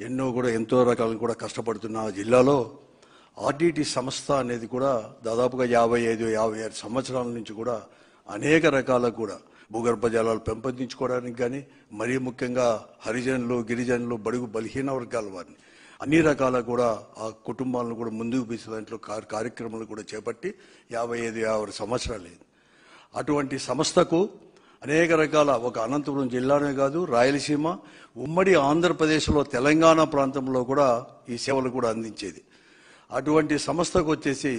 ఎన్నో కూడా ఎంతో రకాలు కూడా కష్టపడుతున్న జిల్లాలో ఆర్డిటి సంస్థ అనేది కూడా దాదాపుగా 55-56 సంవత్సరాల నుంచి కూడా అనేక రకాల కూడా భూగర్భ జలాలు పెంపొందించుకోవడానికి కానీ మరీ ముఖ్యంగా హరిజనులు గిరిజనులు బడుగు బలహీన వర్గాల వారిని అన్ని రకాల కూడా ఆ కుటుంబాలను కూడా ముందుకు తీసే దాంట్లో కార్యక్రమాలు కూడా చేపట్టి 55-56 సంవత్సరాలు. అటువంటి సంస్థకు అనేక రకాల ఒక అనంతపురం జిల్లానే కాదు రాయలసీమ ఉమ్మడి ఆంధ్రప్రదేశ్లో తెలంగాణ ప్రాంతంలో కూడా ఈ సేవలు కూడా అందించేది. అటువంటి సంస్థకు వచ్చేసి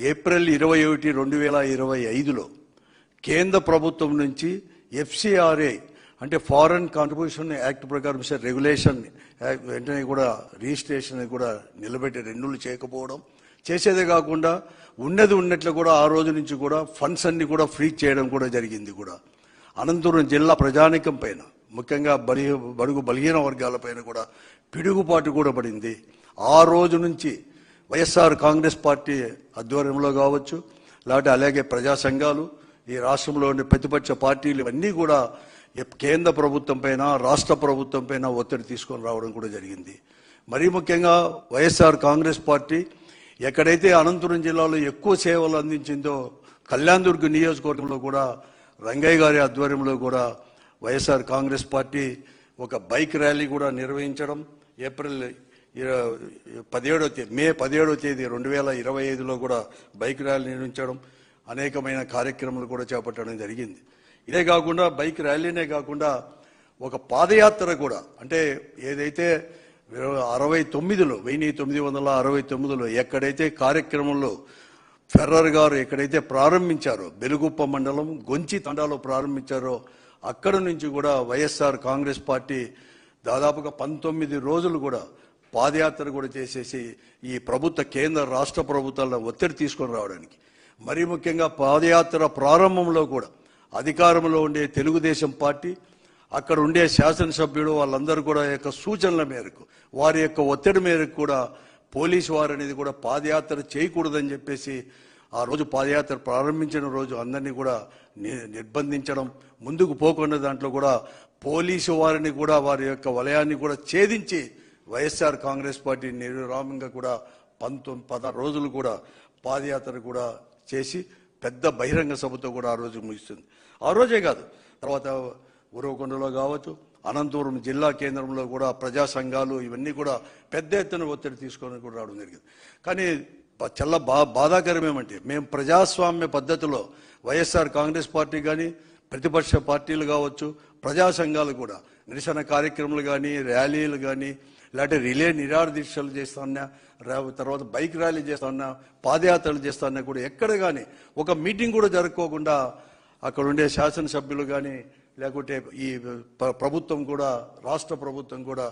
ఏప్రిల్ 21, 2025లో కేంద్ర ప్రభుత్వం నుంచి FCRA అంటే ఫారెన్ కాంట్రిబ్యూషన్ యాక్ట్ ప్రకారం రెగ్యులేషన్ వెంటనే కూడా రిజిస్ట్రేషన్ కూడా నిలబెట్టి రెన్యూలు చేయకపోవడం, చేసేదే కాకుండా ఉన్నట్లు కూడా ఆ రోజు నుంచి కూడా ఫండ్స్ అన్ని కూడా ఫ్రీజ్ చేయడం కూడా జరిగింది. కూడా అనంతపురం జిల్లా ప్రజానికం పైన ముఖ్యంగా బడుగు బలహీన వర్గాల పైన కూడా పిడుగుపాటు కూడా పడింది. ఆ రోజు నుంచి వైఎస్ఆర్ కాంగ్రెస్ పార్టీ ఆధ్వర్యంలో కావచ్చు, లేకపోతే అలాగే ప్రజా సంఘాలు, ఈ రాష్ట్రంలో ఉండే ప్రతిపక్ష పార్టీలు ఇవన్నీ కూడా కేంద్ర ప్రభుత్వం పైన రాష్ట్ర ప్రభుత్వం పైన ఒత్తిడి తీసుకొని రావడం కూడా జరిగింది. మరీ ముఖ్యంగా వైఎస్ఆర్ కాంగ్రెస్ పార్టీ ఎక్కడైతే అనంతపురం జిల్లాలో ఎక్కువ సేవలు అందించిందో కళ్యాణదుర్గ్ నియోజకవర్గంలో కూడా రంగయ్య గారి ఆధ్వర్యంలో కూడా వైఎస్ఆర్ కాంగ్రెస్ పార్టీ ఒక బైక్ ర్యాలీ కూడా నిర్వహించడం, మే 17వ తేదీ 2025లో కూడా బైక్ ర్యాలీ నిర్వహించడం, అనేకమైన కార్యక్రమాలు కూడా చేపట్టడం జరిగింది. ఇదే కాకుండా బైక్ ర్యాలీనే కాకుండా ఒక పాదయాత్ర కూడా, అంటే ఏదైతే 1969లో ఎక్కడైతే కార్యక్రమంలో ఫెర్రర్ గారు ఎక్కడైతే ప్రారంభించారో బెలుగుప్ప మండలం గొంచి తండాలో ప్రారంభించారో అక్కడ నుంచి కూడా వైఎస్ఆర్ కాంగ్రెస్ పార్టీ దాదాపుగా 19 రోజులు కూడా పాదయాత్ర కూడా చేసేసి ఈ ప్రభుత్వ కేంద్ర రాష్ట్ర ప్రభుత్వాల ఒత్తిడి తీసుకొని రావడానికి, మరీ ముఖ్యంగా పాదయాత్ర ప్రారంభంలో కూడా అధికారంలో ఉండే తెలుగుదేశం పార్టీ అక్కడ ఉండే శాసనసభ్యుడు వాళ్ళందరూ కూడా యొక్క సూచనల మేరకు వారి యొక్క ఒత్తిడి మేరకు కూడా పోలీసు వారు అనేది కూడా పాదయాత్ర చేయకూడదని చెప్పేసి ఆ రోజు పాదయాత్ర ప్రారంభించిన రోజు అందరినీ కూడా నిర్బంధించడం, ముందుకు పోకుండా దాంట్లో కూడా పోలీసు వారిని కూడా వారి యొక్క వలయాన్ని కూడా ఛేదించి వైఎస్ఆర్ కాంగ్రెస్ పార్టీ నిర్విరామంగా కూడా 16 రోజులు కూడా పాదయాత్ర కూడా చేసి పెద్ద బహిరంగ సభతో కూడా ఆ రోజు ముగిస్తుంది. ఆ రోజే కాదు, తర్వాత ఉరవకొండలో కావచ్చు, అనంతపురం జిల్లా కేంద్రంలో కూడా ప్రజా సంఘాలు ఇవన్నీ కూడా పెద్ద ఎత్తున ఒత్తిడి తీసుకొని కూడా రావడం జరిగింది. కానీ చాలా బాధాకరం ఏమంటే మేము ప్రజాస్వామ్య పద్ధతిలో వైఎస్ఆర్ కాంగ్రెస్ పార్టీ కానీ ప్రతిపక్ష పార్టీలు కావచ్చు, ప్రజా సంఘాలు కూడా నిరసన కార్యక్రమాలు కానీ ర్యాలీలు కానీ లేకపోతే రిలే నిరాదీక్షలు చేస్తాన్నా, తర్వాత బైక్ ర్యాలీ చేస్తాన్నా, పాదయాత్రలు చేస్తాన్నా కూడా ఎక్కడ కానీ ఒక మీటింగ్ కూడా జరుపుకోకుండా అక్కడ ఉండే శాసనసభ్యులు కానీ లేకుంటే ఈ ప్రభుత్వం కూడా రాష్ట్ర ప్రభుత్వం కూడా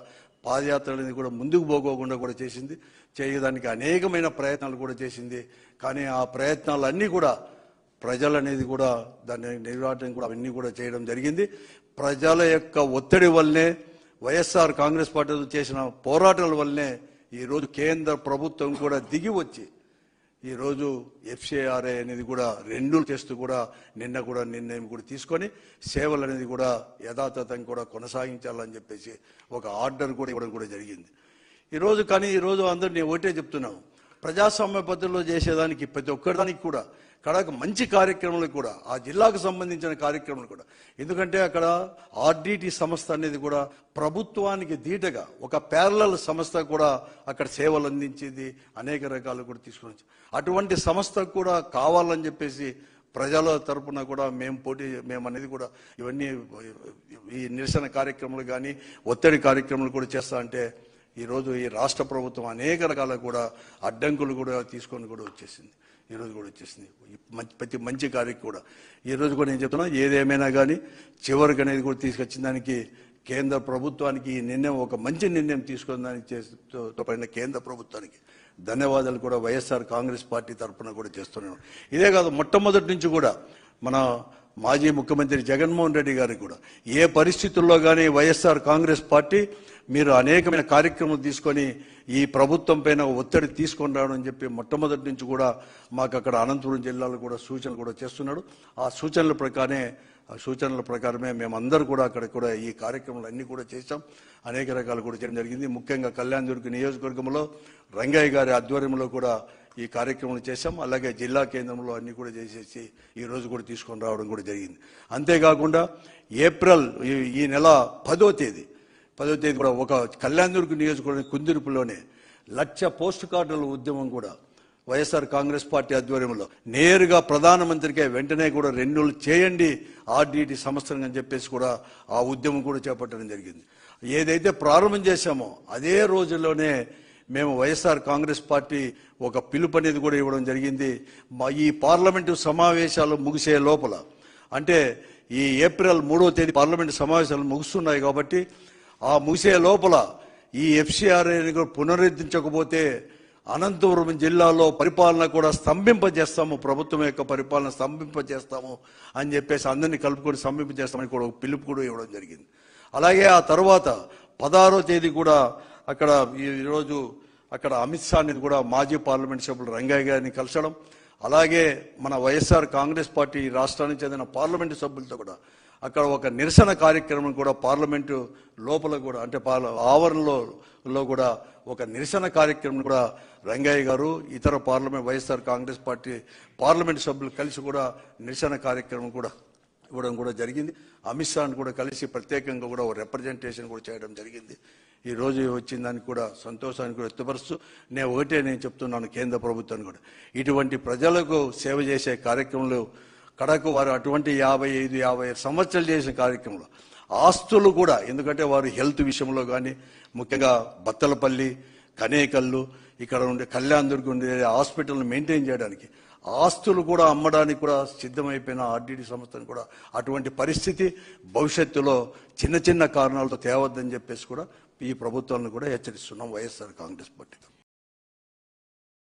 పాదయాత్రలని కూడా ముందుకు పోకోకుండా కూడా చేసింది. చేయడానికి అనేకమైన ప్రయత్నాలు కూడా చేసింది. కానీ ఆ ప్రయత్నాలన్నీ కూడా ప్రజలు అనేది కూడా దాన్ని నిర్వహణ కూడా అవన్నీ కూడా చేయడం జరిగింది. ప్రజల యొక్క ఒత్తిడి వల్లనే వైఎస్ఆర్ కాంగ్రెస్ పార్టీ చేసిన పోరాటాల వల్లనే ఈరోజు కేంద్ర ప్రభుత్వం కూడా దిగి వచ్చి ఈరోజు FCRA అనేది కూడా రెన్యూల్ చేస్తూ కూడా నిన్న కూడా నిర్ణయం కూడా తీసుకొని సేవలు అనేది కూడా యథాతథంగా కూడా కొనసాగించాలని చెప్పేసి ఒక ఆర్డర్ కూడా ఇవ్వడం కూడా జరిగింది ఈరోజు. కానీ ఈరోజు అందరినీ ఒకటే చెప్తున్నాము, ప్రజాస్వామ్య పద్ధతిలో చేసేదానికి ప్రతి ఒక్కదానికి కూడా అక్కడ మంచి కార్యక్రమాలు కూడా ఆ జిల్లాకు సంబంధించిన కార్యక్రమాలు కూడా, ఎందుకంటే అక్కడ ఆర్డిటి సంస్థ అనేది కూడా ప్రభుత్వానికి ధీటగా ఒక ప్యారలల్ సంస్థ కూడా అక్కడ సేవలు అందించేది, అనేక రకాలు కూడా తీసుకుని అటువంటి సంస్థ కూడా కావాలని చెప్పేసి ప్రజల తరపున కూడా మేము అనేది కూడా ఇవన్నీ ఈ నిరసన కార్యక్రమాలు కానీ ఒత్తిడి కార్యక్రమాలు కూడా చేస్తా అంటే ఈరోజు ఈ రాష్ట్ర ప్రభుత్వం అనేక రకాల కూడా అడ్డంకులు కూడా తీసుకొని కూడా వచ్చేసింది. ఈరోజు కూడా వచ్చేసింది ప్రతి మంచి కార్యక్రమం కూడా. ఈరోజు కూడా నేను చెప్తున్నా, ఏదేమైనా కానీ చివరికి అనేది కూడా తీసుకొచ్చిన దానికి కేంద్ర ప్రభుత్వానికి ఈ నిర్ణయం ఒక మంచి నిర్ణయం తీసుకున్న దానికి పడిన కేంద్ర ప్రభుత్వానికి ధన్యవాదాలు కూడా వైఎస్ఆర్ కాంగ్రెస్ పార్టీ తరఫున కూడా చేస్తున్నాను. ఇదే కాదు, మొట్టమొదటి నుంచి కూడా మన మాజీ ముఖ్యమంత్రి జగన్మోహన్ రెడ్డి గారికి కూడా ఏ పరిస్థితుల్లో కానీ వైఎస్ఆర్ కాంగ్రెస్ పార్టీ మీరు అనేకమైన కార్యక్రమాలు తీసుకొని ఈ ప్రభుత్వం పైన ఒత్తిడి తీసుకొని రావడం అని చెప్పి మొట్టమొదటి నుంచి కూడా మాకు అక్కడ అనంతపురం జిల్లాలో కూడా సూచనలు కూడా చేస్తున్నాడు. ఆ సూచనల ప్రకారమే మేమందరూ కూడా అక్కడ కూడా ఈ కార్యక్రమాలు అన్నీ కూడా చేశాం. అనేక రకాలు కూడా చేయడం జరిగింది. ముఖ్యంగా కళ్యాణదుర్గ నియోజకవర్గంలో రంగయ్య గారి ఆధ్వర్యంలో కూడా ఈ కార్యక్రమాలు చేశాం. అలాగే జిల్లా కేంద్రంలో అన్ని కూడా చేసేసి ఈ రోజు కూడా తీసుకొని రావడం కూడా జరిగింది. అంతేకాకుండా ఏప్రిల్ ఈ నెల 10వ తేదీ కూడా ఒక కళ్యాణదుర్గ నియోజకవర్గం కుందిరుపులోనే 1,00,000 పోస్ట్ కార్డుల ఉద్యమం కూడా వైఎస్ఆర్ కాంగ్రెస్ పార్టీ ఆధ్వర్యంలో నేరుగా ప్రధానమంత్రికే వెంటనే కూడా రెన్యూల్ చేయండి ఆర్డీటీ సంస్థను అని చెప్పేసి కూడా ఆ ఉద్యమం కూడా చేపట్టడం జరిగింది. ఏదైతే ప్రారంభం చేశామో అదే రోజుల్లోనే మేము వైఎస్ఆర్ కాంగ్రెస్ పార్టీ ఒక పిలుపు అనేది కూడా ఇవ్వడం జరిగింది. ఈ పార్లమెంటు సమావేశాలు ముగిసే లోపల, అంటే ఈ ఏప్రిల్ 3వ తేదీ పార్లమెంటు సమావేశాలు ముగుస్తున్నాయి కాబట్టి ఆ ముగిసే లోపల ఈ ఎఫ్సిఆర్ఏని పునరుద్ధరించకపోతే అనంతపురం జిల్లాలో పరిపాలన కూడా స్తంభింపజేస్తాము, ప్రభుత్వం యొక్క పరిపాలన స్తంభింపజేస్తాము అని చెప్పేసి అందరినీ కలుపుకొని స్తంభింపజేస్తామని కూడా ఒక పిలుపు కూడా ఇవ్వడం జరిగింది. అలాగే ఆ తర్వాత 16వ తేదీ కూడా అక్కడ ఈరోజు అక్కడ అమిత్ షాని కూడా మాజీ పార్లమెంట్ సభ్యులు రంగయ్య గారిని కలిసడం, అలాగే మన వైఎస్ఆర్ కాంగ్రెస్ పార్టీ రాష్ట్రానికి చెందిన పార్లమెంటు సభ్యులతో కూడా అక్కడ ఒక నిరసన కార్యక్రమం కూడా పార్లమెంటు లోపల కూడా అంటే ఆవరణలో కూడా ఒక నిరసన కార్యక్రమం కూడా రంగయ్య గారు ఇతర వైఎస్ఆర్ కాంగ్రెస్ పార్టీ పార్లమెంటు సభ్యులు కలిసి కూడా నిరసన కార్యక్రమం కూడా ఇవ్వడం కూడా జరిగింది. అమిత్ షాను కూడా కలిసి ప్రత్యేకంగా కూడా ఒక రిప్రజెంటేషన్ కూడా చేయడం జరిగింది. ఈ రోజు వచ్చిన దానికి కూడా సంతోషాన్ని కూడా వ్యక్తపరుస్తూ నేను చెప్తున్నాను కేంద్ర ప్రభుత్వాన్ని కూడా ఇటువంటి ప్రజలకు సేవ చేసే కార్యక్రమంలో కడకు వారు అటువంటి 55 సంవత్సరాలు చేసిన కార్యక్రమంలో ఆస్తులు కూడా, ఎందుకంటే వారు హెల్త్ విషయంలో కానీ ముఖ్యంగా బత్తలపల్లి, కనేకల్లు, ఇక్కడ ఉండే కళ్యాణదుర్గం ఉండే హాస్పిటల్ని మెయింటైన్ చేయడానికి ఆస్తులు కూడా అమ్మడానికి కూడా సిద్ధమైపోయిన ఆర్డీటీ సంస్థను కూడా అటువంటి పరిస్థితి భవిష్యత్తులో చిన్న కారణాలతో తేవద్దని చెప్పేసి కూడా ఈ ప్రభుత్వాలను కూడా హెచ్చరిస్తున్నాం వైఎస్ఆర్ కాంగ్రెస్ పార్టీ.